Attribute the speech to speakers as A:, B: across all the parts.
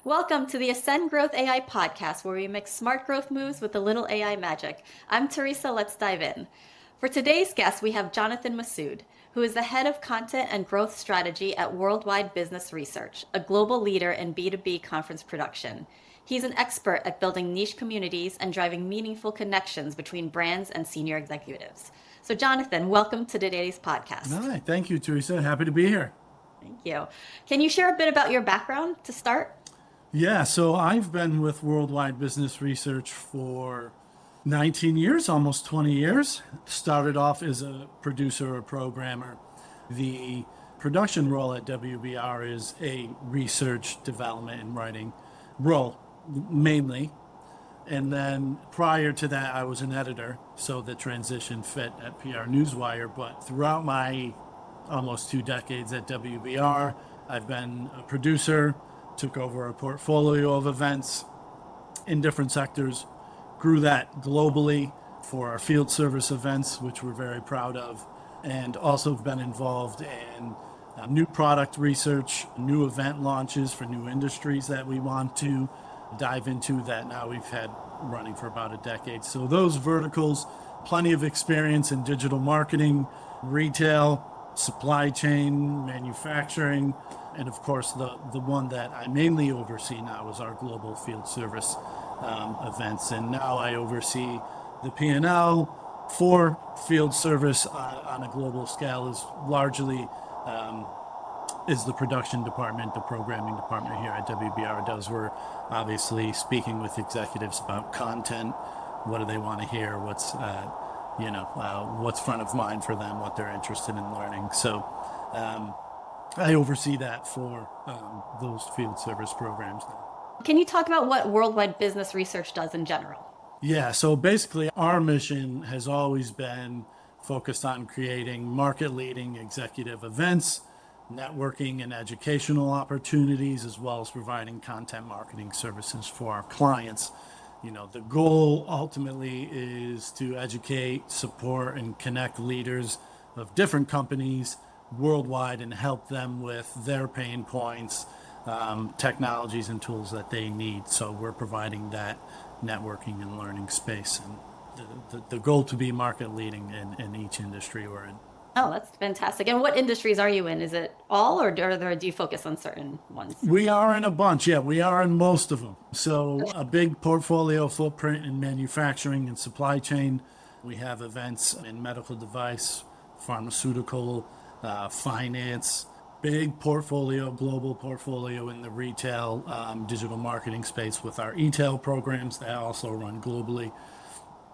A: Welcome to the Ascend Growth AI podcast, where we mix smart growth moves with a little AI magic. I'm Teresa. Let's dive in. For today's guest, we have Jonathan Massoud, who is the head of content and growth strategy at Worldwide Business Research, a global leader in B2B conference production. He's an expert at building niche communities and driving meaningful connections between brands and senior executives. So, Jonathan, welcome to today's podcast.
B: All right. Thank you, Teresa. Happy to be here.
A: Thank you. Can you share a bit about your background to start?
B: Yeah, so I've been with Worldwide Business Research for 19 years, almost 20 years. Started off as a producer or programmer. The production role at WBR is a research, development, and writing role, mainly. And then prior to that, I was an editor, so the transition fit at PR Newswire. But throughout my almost 2 decades at WBR, I've been a producer, took over a portfolio of events in different sectors, grew that globally for our field service events, which we're very proud of, and also been involved in new product research, new event launches for new industries that we want to dive into that now we've had running for about a decade. So those verticals, plenty of experience in digital marketing, retail, supply chain, manufacturing, and of course the one that I mainly oversee now is our global field service events. And now I oversee the P&L for field service on a global scale is largely is the production department, the programming department here at WBR does. We're obviously speaking with executives about content. What do they want to hear? What's what's front of mind for them, what they're interested in learning. So I oversee that for those field service programs now.
A: Can you talk about what Worldwide Business Research does in general?
B: Yeah, so basically our mission has always been focused on creating market-leading executive events, networking and educational opportunities, as well as providing content marketing services for our clients. You know, the goal ultimately is to educate, support, and connect leaders of different companies worldwide and help them with their pain points, technologies and tools that they need. So we're providing that networking and learning space, and the goal to be market leading in each industry we're in.
A: Oh, that's fantastic. And what industries are you in? Is it all, or do you focus on certain ones?
B: We are in a bunch. Yeah, we are in most of them. So a big portfolio footprint in manufacturing and supply chain. We have events in medical device, pharmaceutical, finance, big portfolio, global portfolio in the retail, digital marketing space with our e-tail programs that also run globally.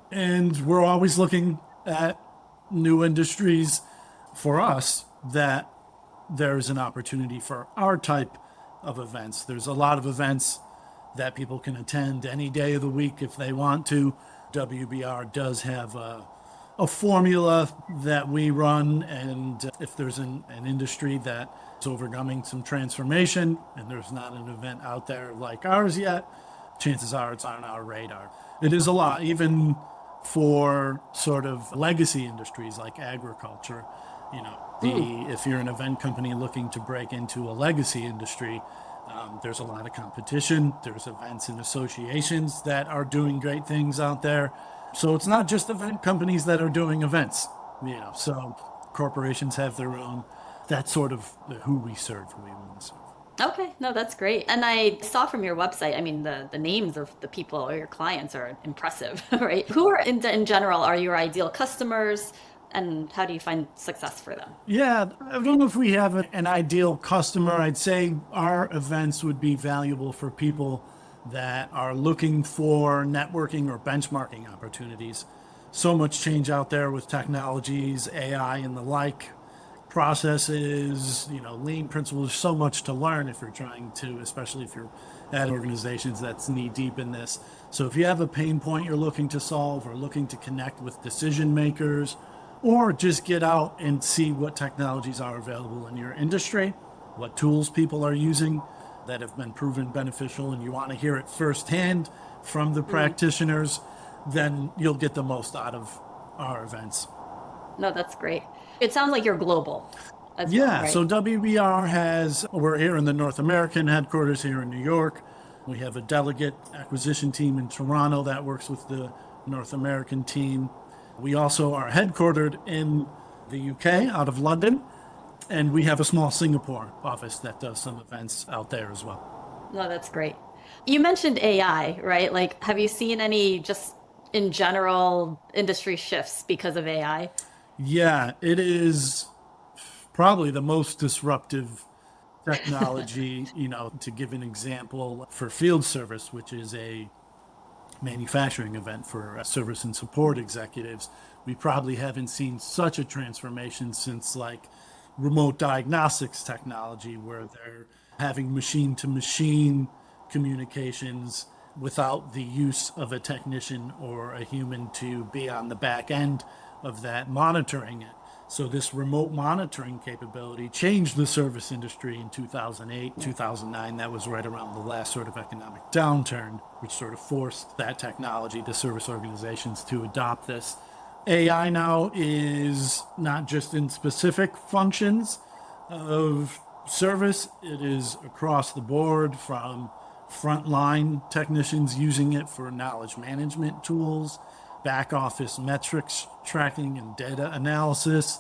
B: And we're always looking at new industries for us that there's an opportunity for our type of events. There's a lot of events that people can attend any day of the week if they want to. WBR does have a formula that we run, and if there's an industry that's overcoming some transformation and there's not an event out there like ours yet, chances are it's on our radar. It is a lot, even for sort of legacy industries like agriculture. You know, if you're an event company looking to break into a legacy industry, there's a lot of competition. There's events and associations that are doing great things out there. So it's not just event companies that are doing events, you know, so corporations have their own. That's sort of who we serve, who we want to serve.
A: Okay, no, that's great. And I saw from your website, I mean, the names of the people or your clients are impressive, right? Who are in general are your ideal customers, and how do you find success for them?
B: Yeah, I don't know if we have an ideal customer. I'd say our events would be valuable for people that are looking for networking or benchmarking opportunities. So much change out there with technologies, AI and the like, processes, you know, lean principles, so much to learn if you're trying to, especially if you're at organizations that's knee deep in this. So if you have a pain point you're looking to solve or looking to connect with decision makers, or just get out and see what technologies are available in your industry, what tools people are using that have been proven beneficial, and you want to hear it firsthand from the practitioners, then you'll get the most out of our events.
A: No, that's great. It sounds like you're global as well,
B: Yeah,
A: right?
B: so WBR we're here in the North American headquarters here in New York. We have a delegate acquisition team in Toronto that works with the North American team. We also are headquartered in the UK out of London, and we have a small Singapore office that does some events out there as well.
A: No, that's great. You mentioned AI, right? Like, have you seen any just in general industry shifts because of AI?
B: Yeah, it is probably the most disruptive technology, to give an example for field service, which is a manufacturing event for service and support executives. We probably haven't seen such a transformation since like remote diagnostics technology, where they're having machine to machine communications without the use of a technician or a human to be on the back end of that monitoring it. So this remote monitoring capability changed the service industry in 2008, 2009. That was right around the last sort of economic downturn, which sort of forced that technology to service organizations to adopt this. AI now is not just in specific functions of service, it is across the board, from frontline technicians using it for knowledge management tools, back office metrics tracking and data analysis.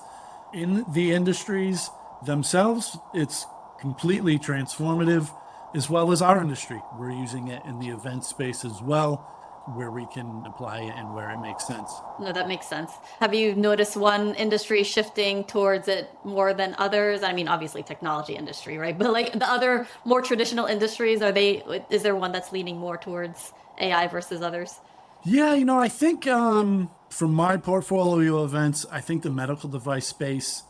B: In the industries themselves, it's completely transformative, as well as our industry. We're using it in the event space as well, where we can apply it and where it makes sense.
A: No, that makes sense. Have you noticed one industry shifting towards it more than others? I mean, obviously technology industry, right? But like the other more traditional industries, is there one that's leaning more towards AI versus others?
B: Yeah, I think from my portfolio of events, I think the medical device space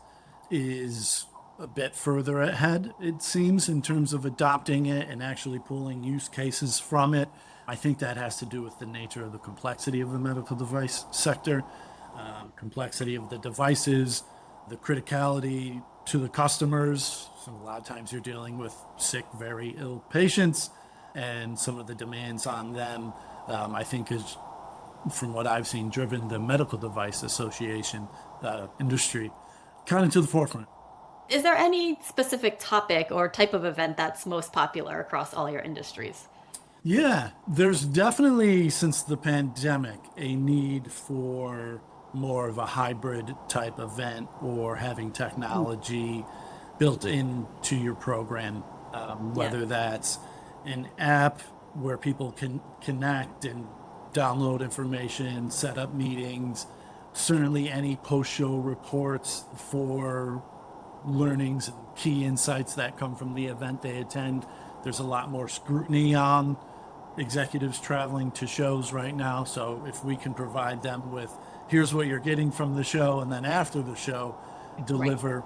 B: is a bit further ahead, it seems, in terms of adopting it and actually pulling use cases from it. I think that has to do with the nature of the complexity of the medical device sector, complexity of the devices, the criticality to the customers. So a lot of times you're dealing with sick, very ill patients, and some of the demands on them, I think, is, from what I've seen, driven the Medical Device Association industry kind of to the forefront.
A: Is there any specific topic or type of event that's most popular across all your industries?
B: Yeah, there's definitely, since the pandemic, a need for more of a hybrid type event, or having technology built into your program, whether that's an app where people can connect and download information, set up meetings, certainly any post-show reports for learnings and key insights that come from the event they attend. There's a lot more scrutiny on executives traveling to shows right now. So if we can provide them with, here's what you're getting from the show, and then after the show, deliver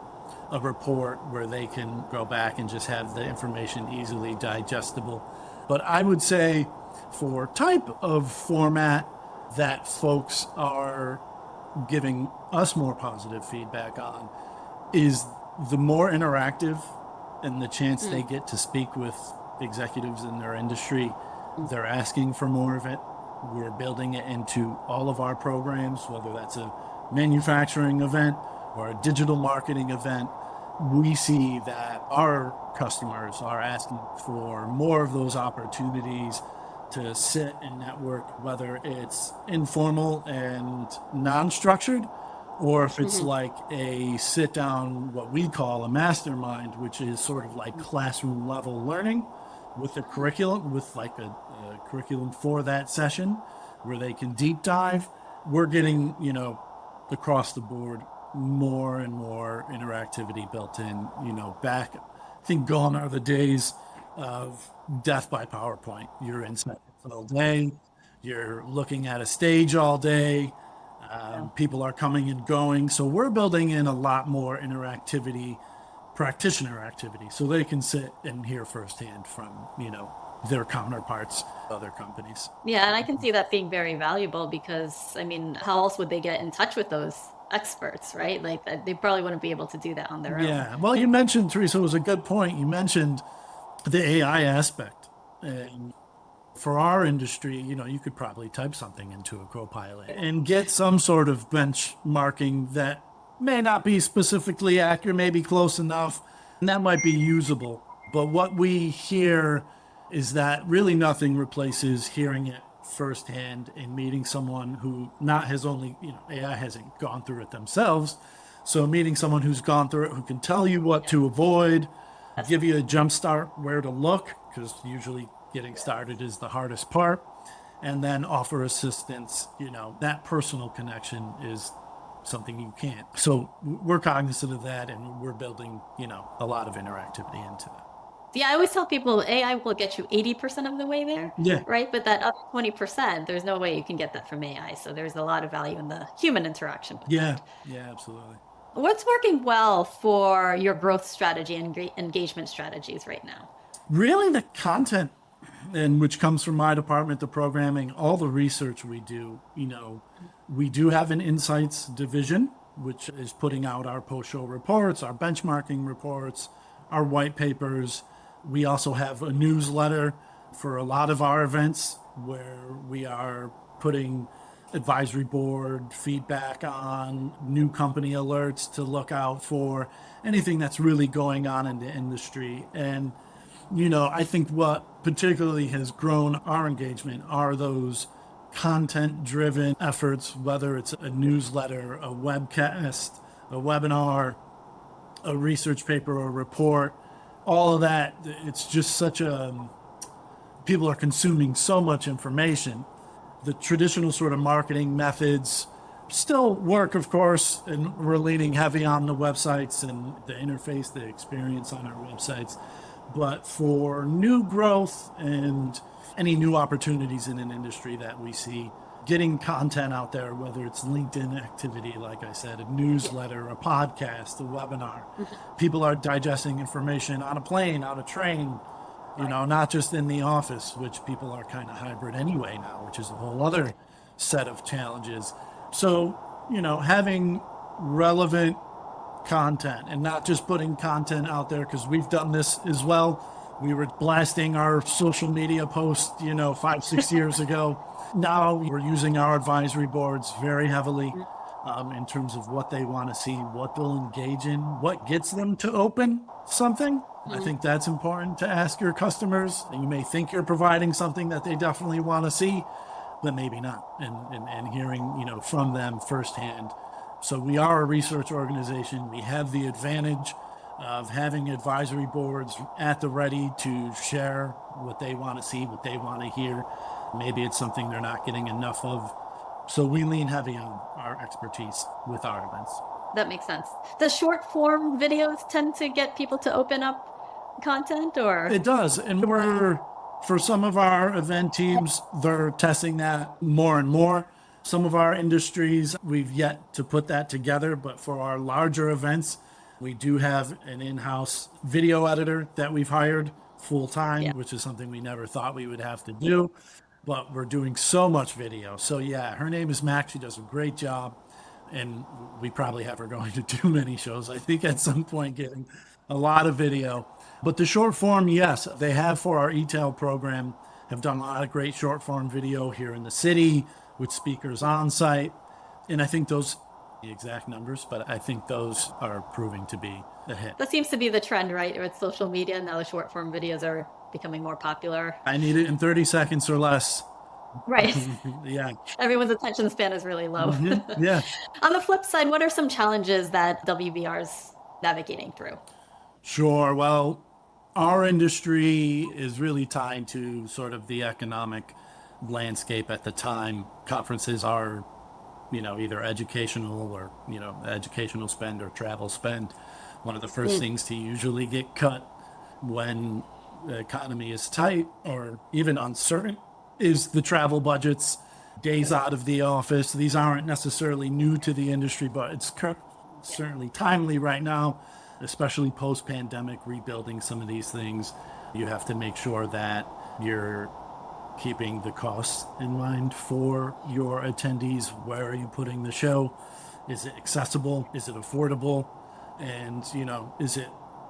B: a report where they can go back and just have the information easily digestible. But I would say, for type of format that folks are giving us more positive feedback on, is the more interactive and the chance they get to speak with executives in their industry. They're asking for more of it. We're building it into all of our programs, whether that's a manufacturing event or a digital marketing event. We see that our customers are asking for more of those opportunities to sit and network, whether it's informal and non-structured, or if it's like a sit down, what we call a mastermind, which is sort of like classroom level learning with a curriculum, with like a curriculum for that session where they can deep dive. We're getting, across the board, more and more interactivity built in. Back, I think gone are the days of death by PowerPoint. You're in sessions all day, you're looking at a stage all day, people are coming and going. So we're building in a lot more interactivity, practitioner activity, so they can sit and hear firsthand from, their counterparts, other companies.
A: Yeah, and I can see that being very valuable because, I mean, how else would they get in touch with those experts, right? Like, they probably wouldn't be able to do that on their own.
B: Yeah, well, you mentioned, Teresa, it was a good point. You mentioned the AI aspect. And for our industry, you could probably type something into a Copilot and get some sort of benchmarking that may not be specifically accurate, maybe close enough, and that might be usable. But what we hear is that really nothing replaces hearing it firsthand and meeting someone who not has only, AI hasn't gone through it themselves. So meeting someone who's gone through it, who can tell you what to avoid, give you a jump start where to look, because usually getting started is the hardest part, and then offer assistance. That personal connection is something you can't. So we're cognizant of that, and we're building, a lot of interactivity into that.
A: Yeah, I always tell people AI will get you 80% of the way there,
B: Yeah.
A: right? But that other 20%, there's no way you can get that from AI. So there's a lot of value in the human interaction with
B: Yeah.
A: that.
B: Yeah, absolutely.
A: What's working well for your growth strategy and engagement strategies right now?
B: Really, the content, and which comes from my department, the programming, all the research we do. We do have an insights division, which is putting out our post-show reports, our benchmarking reports, our white papers. We also have a newsletter for a lot of our events where we are putting advisory board feedback on new company alerts to look out for anything that's really going on in the industry. And I think what particularly has grown our engagement are those content driven efforts, whether it's a newsletter, a webcast, a webinar, a research paper, or a report, all of that. It's just people are consuming so much information. The traditional sort of marketing methods still work, of course, and we're leaning heavy on the websites and the interface, the experience on our websites. But for new growth and any new opportunities in an industry that we see, getting content out there, whether it's LinkedIn activity, like I said, a newsletter, a podcast, a webinar, people are digesting information on a plane, on a train, not just in the office, which people are kind of hybrid anyway now, which is a whole other set of challenges. So, having relevant content and not just putting content out there, because we've done this as well. We were blasting our social media posts, 5-6 years ago. Now we're using our advisory boards very heavily in terms of what they want to see, what they'll engage in, what gets them to open something. I think that's important to ask your customers. You may think you're providing something that they definitely want to see, but maybe not. And hearing, from them firsthand. So we are a research organization. We have the advantage of having advisory boards at the ready to share what they want to see, what they want to hear. Maybe it's something they're not getting enough of. So we lean heavy on our expertise with our events.
A: That makes sense. Does short form videos tend to get people to open up content, or?
B: It does. And for some of our event teams, they're testing that more and more. Some of our industries, we've yet to put that together, but for our larger events, we do have an in-house video editor that we've hired full-time, which is something we never thought we would have to do, but we're doing so much video. So yeah, her name is Mac. She does a great job, and we probably have her going to too many shows, I think, at some point, getting a lot of video. But the short form, yes, they have, for our e-tail program, have done a lot of great short form video here in the city with speakers on site. And I think those, the exact numbers, but I think those are proving to be a hit.
A: That seems to be the trend, right? With social media, now the short form videos are becoming more popular.
B: I need it in 30 seconds or less.
A: Right.
B: Yeah.
A: Everyone's attention span is really low.
B: Yeah.
A: On the flip side, what are some challenges that WBR is navigating through?
B: Sure. Well, our industry is really tied to sort of the economic landscape at the time. Conferences are, either educational or, educational spend or travel spend. One of the first things to usually get cut when the economy is tight or even uncertain is the travel budgets, days out of the office. These aren't necessarily new to the industry, but it's certainly timely right now, especially post-pandemic, rebuilding some of these things. You have to make sure that you're keeping the costs in mind for your attendees. Where are you putting the show? Is it accessible? Is it affordable? And, is it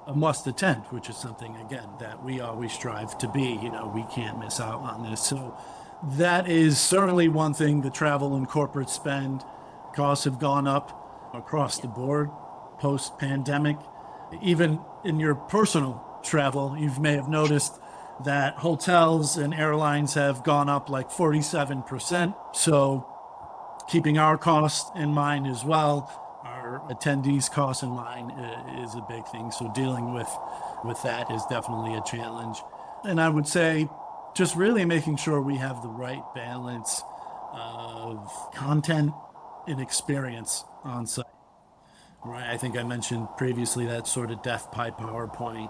B: a must attend, which is something, again, that we always strive to be. We can't miss out on this. So that is certainly one thing. The travel and corporate spend costs have gone up across the board post-pandemic. Even in your personal travel, you may have noticed that hotels and airlines have gone up like 47%. So keeping our costs in mind as well, our attendees' costs in mind is a big thing. So dealing with that is definitely a challenge. And I would say just really making sure we have the right balance of content and experience on site. Right. I think I mentioned previously that sort of death by PowerPoint.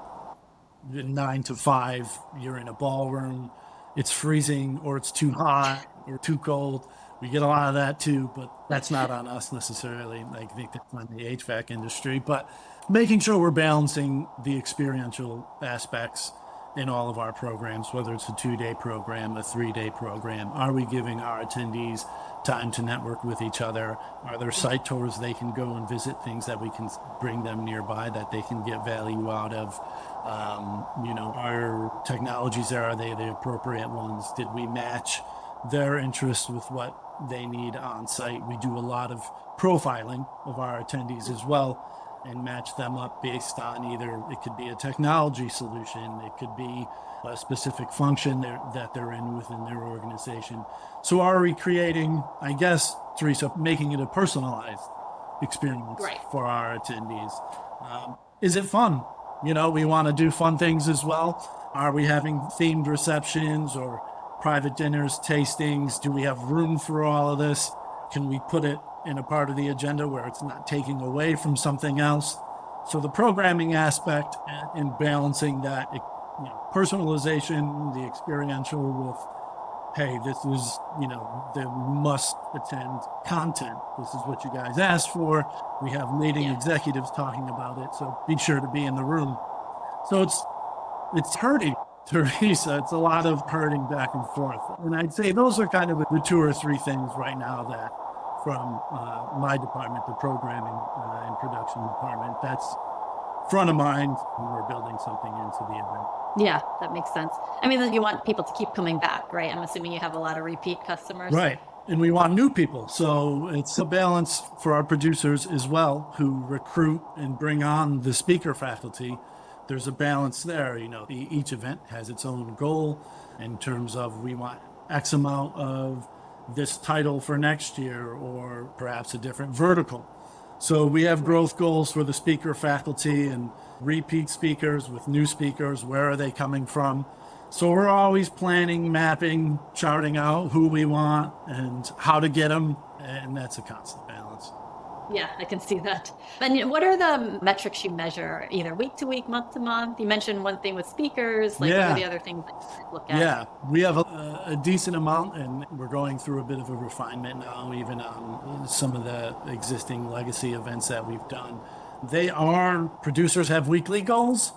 B: 9 to 5, you're in a ballroom, it's freezing or it's too hot or too cold. We get a lot of that too, but that's not on us necessarily. I think that's on the HVAC industry, but making sure we're balancing the experiential aspects in all of our programs, whether it's a 2-day program, a 3-day program. Are we giving our attendees time to network with each other? Are there site tours they can go and visit, things that we can bring them nearby that they can get value out of? Our technologies there, are they the appropriate ones? Did we match their interests with what they need on site? We do a lot of profiling of our attendees as well and match them up based on either it could be a technology solution, it could be a specific function that they're in within their organization. So are we creating, I guess, Teresa, making it a personalized experience for our attendees? Is it fun? We want to do fun things as well. Are we having themed receptions or private dinners, tastings? Do we have room for all of this? Can we put it in a part of the agenda where it's not taking away from something else? So the programming aspect and balancing that, personalization, the experiential with, hey, this is, the must attend content. This is what you guys asked for. We have leading executives talking about it, so be sure to be in the room. So it's hurting, Teresa. It's a lot of hurting back and forth. And I'd say those are kind of the 2 or 3 things right now that from my department, the programming and production department, that's front of mind when we're building something into the event.
A: Yeah, that makes sense. I mean, you want people to keep coming back, right? I'm assuming you have a lot of repeat customers.
B: Right. And we want new people. So it's a balance for our producers as well, who recruit and bring on the speaker faculty. There's a balance there. Each event has its own goal in terms of we want X amount of this title for next year, or perhaps a different vertical. So we have growth goals for the speaker faculty and repeat speakers with new speakers. Where are they coming from? So we're always planning, mapping, charting out who we want and how to get them. And that's a constant balance.
A: Yeah, I can see that. And what are the metrics you measure, either week to week, month to month? You mentioned one thing with speakers. What are the other things that you look at?
B: Yeah, we have a decent amount, and we're going through a bit of a refinement now, even on some of the existing legacy events that we've done. Producers have weekly goals.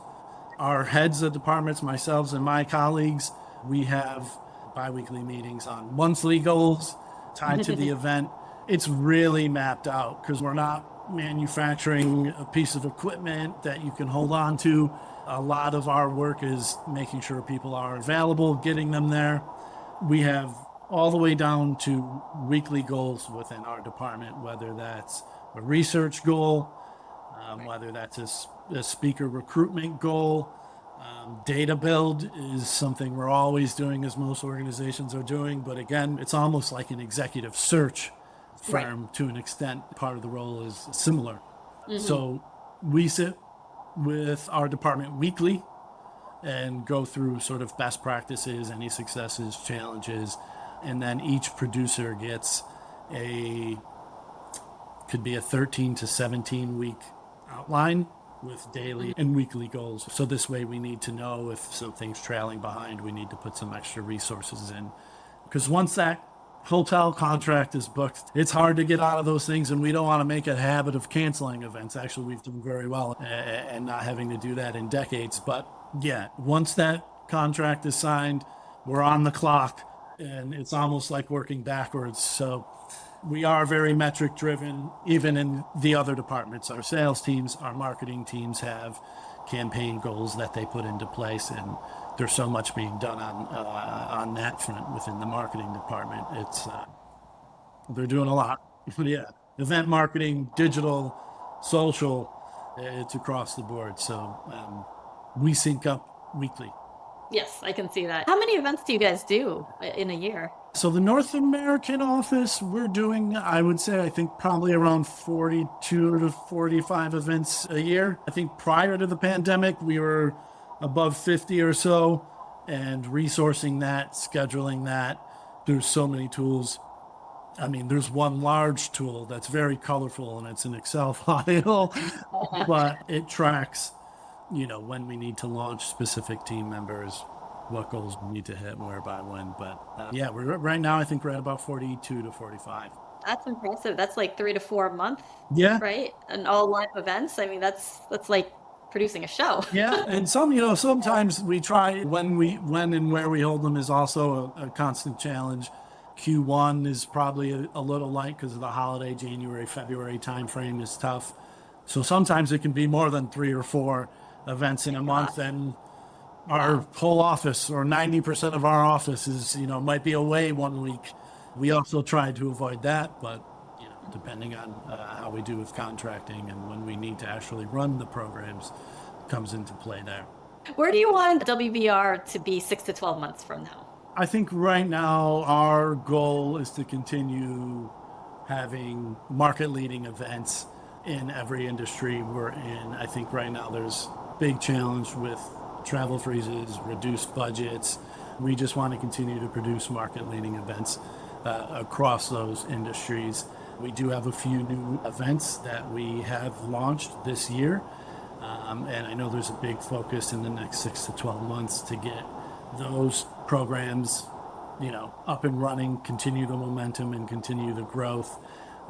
B: Our heads of departments, myself and my colleagues, we have bi-weekly meetings on monthly goals tied to the event. It's really mapped out because we're not manufacturing a piece of equipment that you can hold on to. A lot of our work is making sure people are available, getting them there. We have all the way down to weekly goals within our department, whether that's a research goal, whether that's a speaker recruitment goal. Data build is something we're always doing, as most organizations are doing. But again, it's almost like an executive search firm to an extent. Part of the role is similar. Mm-hmm. So we sit with our department weekly and go through sort of best practices, any successes, challenges, and then each producer gets could be a 13 to 17 week outline with daily and weekly goals. So this way we need to know if something's trailing behind, we need to put some extra resources in. Because once that hotel contract is booked, it's hard to get out of those things, and we don't want to make a habit of canceling events. Actually, we've done very well and not having to do that in decades. But yeah, once that contract is signed, we're on the clock, and it's almost like working backwards. So we are very metric driven, even in the other departments. Our sales teams, our marketing teams have campaign goals that they put into place, and there's so much being done on that front within the marketing department. It's they're doing a lot. Yeah, event marketing, digital, social, it's across the board. So we sync up weekly.
A: Yes, I can see that. How many events do you guys do in a year?
B: So the North American office, we're doing, I would say, I think probably around 42 to 45 events a year. I think prior to the pandemic, we were above 50 or so, and resourcing that, scheduling that. There's so many tools. I mean, there's one large tool that's very colorful and it's an Excel file, but it tracks, when we need to launch specific team members, what goals we need to hit, where by when. But yeah, we're right now, I think we're at about 42 to 45.
A: That's impressive. That's like 3 to 4 a month,
B: Yeah.
A: right? And all live events. I mean, that's like producing a show.
B: Yeah. And sometimes we try when and where we hold them is also a constant challenge. Q1 is probably a little light because of the holiday, January, February timeframe is tough. So sometimes it can be more than 3 or 4 events in a month, and our whole office or 90% of our office is, might be away one week. We also try to avoid that, but depending on how we do with contracting and when we need to actually run the programs comes into play there.
A: Where do you want WBR to be 6 to 12 months from now?
B: I think right now our goal is to continue having market leading events in every industry we're in. I think right now there's big challenge with travel freezes, reduced budgets. We just want to continue to produce market leading events across those industries. We do have a few new events that we have launched this year. And I know there's a big focus in the next 6 to 12 months to get those programs, up and running, continue the momentum and continue the growth.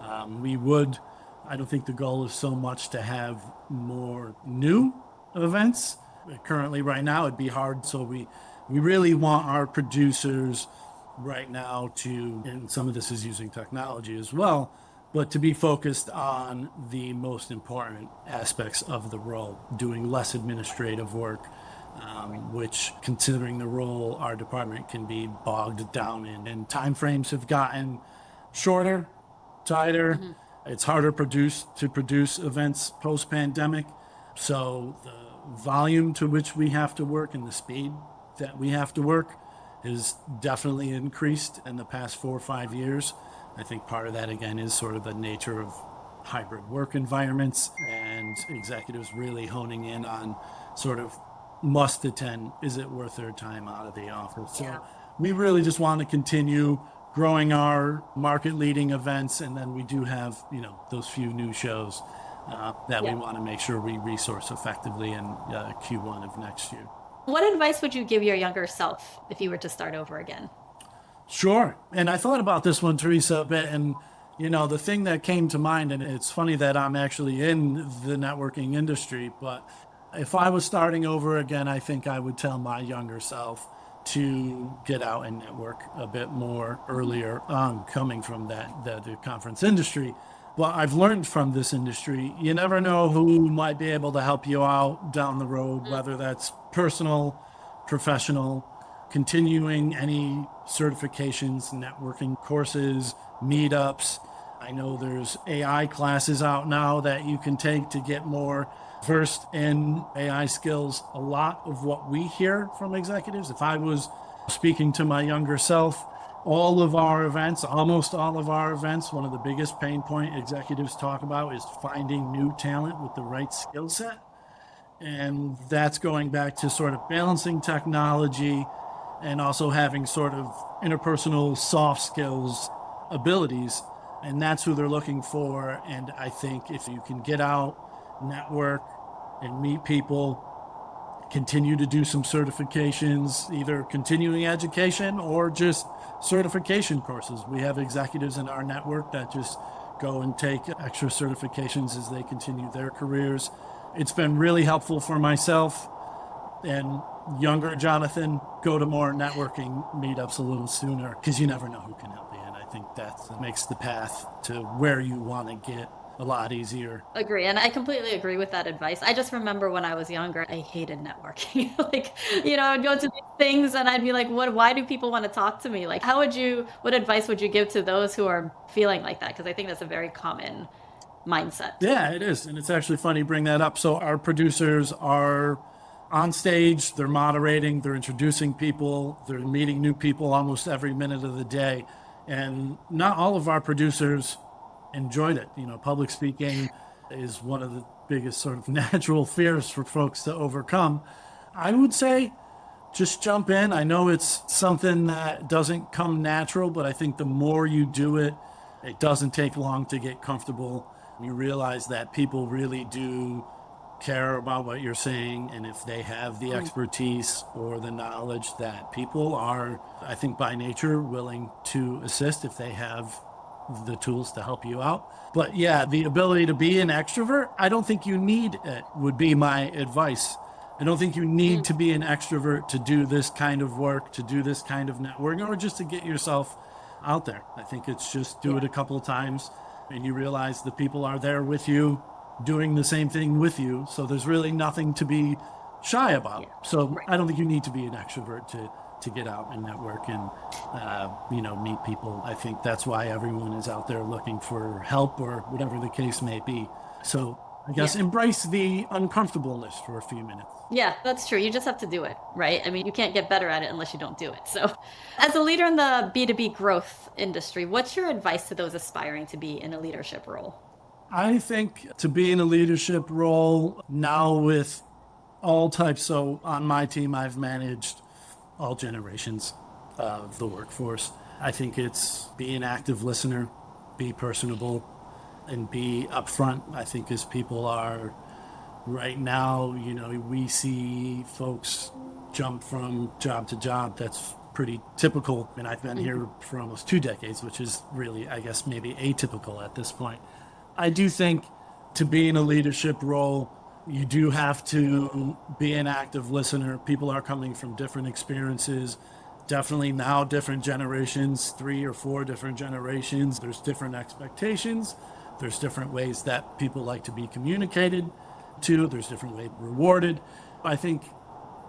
B: I don't think the goal is so much to have more new events. Currently, right now, it'd be hard. So we really want our producers right now to, and some of this is using technology as well, but to be focused on the most important aspects of the role, doing less administrative work, which, considering the role our department can be bogged down in, and timeframes have gotten shorter, tighter. It's harder to produce events post pandemic. So the volume to which we have to work and the speed that we have to work has definitely increased in the past 4 or 5 years. I think part of that, again, is sort of the nature of hybrid work environments and executives really honing in on sort of must attend. Is it worth their time out of the office? So we really just want to continue growing our market leading events. And then we do have, those few new shows that we want to make sure we resource effectively in Q1 of next year.
A: What advice would you give your younger self if you were to start over again?
B: Sure. And I thought about this one, Teresa, a bit. And, the thing that came to mind, and it's funny that I'm actually in the networking industry, but if I was starting over again, I think I would tell my younger self to get out and network a bit more earlier on, coming from the conference industry. Well, I've learned from this industry, you never know who might be able to help you out down the road, whether that's personal, professional, continuing any certifications, networking courses, meetups. I know there's AI classes out now that you can take to get more versed in AI skills. A lot of what we hear from executives, if I was speaking to my younger self, all of our events, almost all of our events, one of the biggest pain point executives talk about is finding new talent with the right skill set. And that's going back to sort of balancing technology and also having sort of interpersonal soft skills abilities. And that's who they're looking for. And I think if you can get out, network, and meet people, continue to do some certifications, either continuing education or just certification courses. We have executives in our network that just go and take extra certifications as they continue their careers. It's been really helpful for myself and younger Jonathan. Go to more networking meetups a little sooner because you never know who can help you. And I think that makes the path to where you want to get a lot easier.
A: Agree. And I completely agree with that advice. I just remember when I was younger, I hated networking. I'd go to these things and I'd be like, why do people want to talk to me? Like, what advice would you give to those who are feeling like that? Because I think that's a very common mindset.
B: Yeah, it is. And it's actually funny you bring that up. So our producers are on stage, they're moderating, they're introducing people, they're meeting new people almost every minute of the day. And not all of our producers enjoyed it. Public speaking is one of the biggest sort of natural fears for folks to overcome. I would say just jump in. I know it's something that doesn't come natural, but I think the more you do it, it doesn't take long to get comfortable. You realize that people really do care about what you're saying, and if they have the expertise or the knowledge, that people are, I think by nature, willing to assist if they have the tools to help you out. But yeah, the ability to be an extrovert, I don't think you need it, would be my advice. I don't think you need to be an extrovert to do this kind of work, to do this kind of networking, or just to get yourself out there. I think it's just do it a couple of times and you realize the people are there with you, doing the same thing with you. So there's really nothing to be shy about. So I don't think you need to be an extrovert to get out and network and, meet people. I think that's why everyone is out there looking for help or whatever the case may be. So I guess embrace the uncomfortableness for a few minutes.
A: Yeah, that's true. You just have to do it, right? I mean, you can't get better at it unless you don't do it. So as a leader in the B2B growth industry, what's your advice to those aspiring to be in a leadership role?
B: I think to be in a leadership role now with all types. So on my team, I've managed all generations of the workforce. I think it's be an active listener, be personable, and be upfront. I think as people are right now, we see folks jump from job to job. That's pretty typical. And I've been here for almost 2 decades, which is really, I guess, maybe atypical at this point. I do think to be in a leadership role, you do have to be an active listener. People are coming from different experiences, definitely now different generations, 3 or 4 different generations. There's different expectations. There's different ways that people like to be communicated to. There's different ways rewarded. I think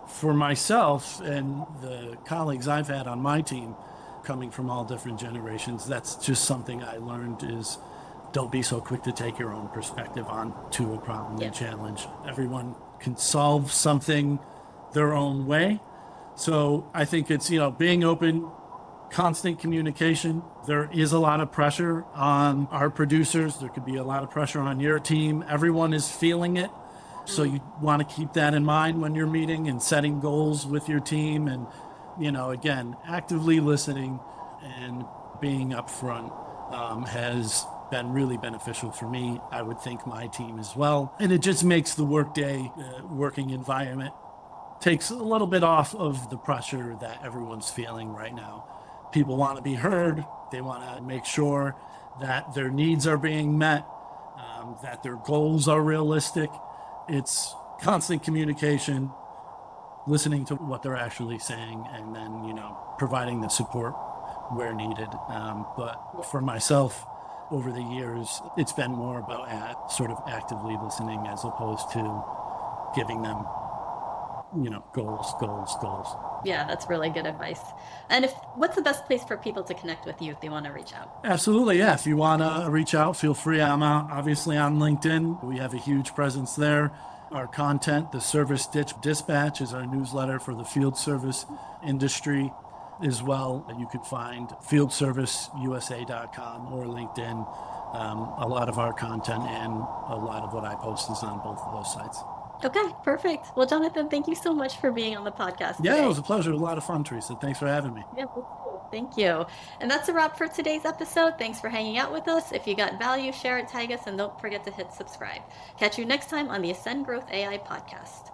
B: for myself and the colleagues I've had on my team coming from all different generations, that's just something I learned is don't be so quick to take your own perspective on to a problem and challenge. Everyone can solve something their own way. So I think it's, being open, constant communication. There is a lot of pressure on our producers. There could be a lot of pressure on your team. Everyone is feeling it. So you want to keep that in mind when you're meeting and setting goals with your team. And, again, actively listening and being upfront has been really beneficial for me. I would think my team as well. And it just makes the workday, working environment, takes a little bit off of the pressure that everyone's feeling right now. People want to be heard. They want to make sure that their needs are being met, that their goals are realistic. It's constant communication, listening to what they're actually saying, and then, providing the support where needed. But for myself, over the years, it's been more about sort of actively listening as opposed to giving them, goals.
A: Yeah, that's really good advice. And what's the best place for people to connect with you if they want to reach out?
B: Absolutely, yeah. If you want to reach out, feel free. I'm obviously on LinkedIn. We have a huge presence there. Our content, the Service Dispatch, is our newsletter for the field service industry as well. You can find fieldserviceusa.com or LinkedIn. A lot of our content and a lot of what I post is on both of those sites.
A: Okay, perfect. Well, Jonathan, thank you so much for being on the podcast today.
B: Yeah, it was a pleasure. A lot of fun, Teresa. Thanks for having me.
A: Yeah, thank you. And that's a wrap for today's episode. Thanks for hanging out with us. If you got value, share it, tag us, and don't forget to hit subscribe. Catch you next time on the Ascend Growth AI podcast.